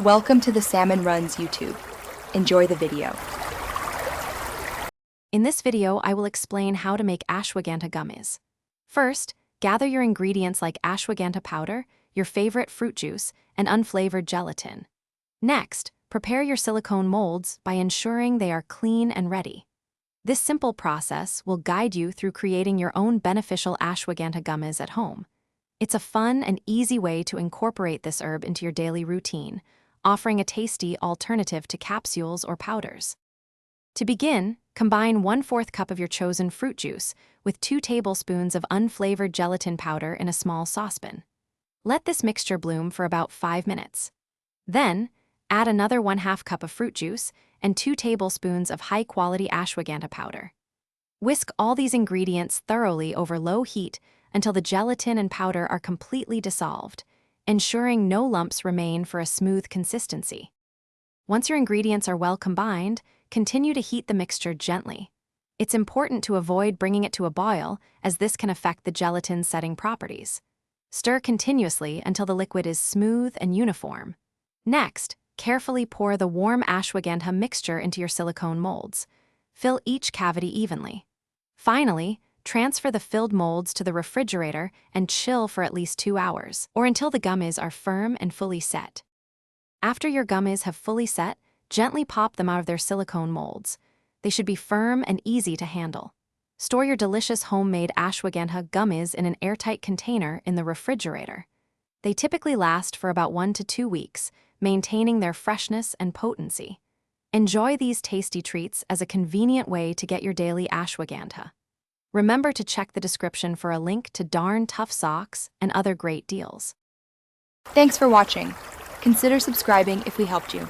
Welcome to the Salmon Runs YouTube. Enjoy the video. In this video, I will explain how to make ashwagandha gummies. First, gather your ingredients like ashwagandha powder, your favorite fruit juice, and unflavored gelatin. Next, prepare your silicone molds by ensuring they are clean and ready. This simple process will guide you through creating your own beneficial ashwagandha gummies at home. It's a fun and easy way to incorporate this herb into your daily routine, offering a tasty alternative to capsules or powders. To begin, combine 1/4 cup of your chosen fruit juice with 2 tablespoons of unflavored gelatin powder in a small saucepan. Let this mixture bloom for about 5 minutes. Then, add another 1/2 cup of fruit juice and 2 tablespoons of high-quality ashwagandha powder. Whisk all these ingredients thoroughly over low heat until the gelatin and powder are completely dissolved, ensuring no lumps remain for a smooth consistency. Once your ingredients are well combined, continue to heat the mixture gently. It's important to avoid bringing it to a boil, as this can affect the gelatin's setting properties. Stir continuously until the liquid is smooth and uniform. Next, carefully pour the warm ashwagandha mixture into your silicone molds. Fill each cavity evenly. Finally, transfer the filled molds to the refrigerator and chill for at least 2 hours, or until the gummies are firm and fully set. After your gummies have fully set, gently pop them out of their silicone molds. They should be firm and easy to handle. Store your delicious homemade ashwagandha gummies in an airtight container in the refrigerator. They typically last for about 1 to 2 weeks, maintaining their freshness and potency. Enjoy these tasty treats as a convenient way to get your daily ashwagandha. Remember to check the description for a link to Darn Tough socks and other great deals. Thanks for watching. Consider subscribing if we helped you.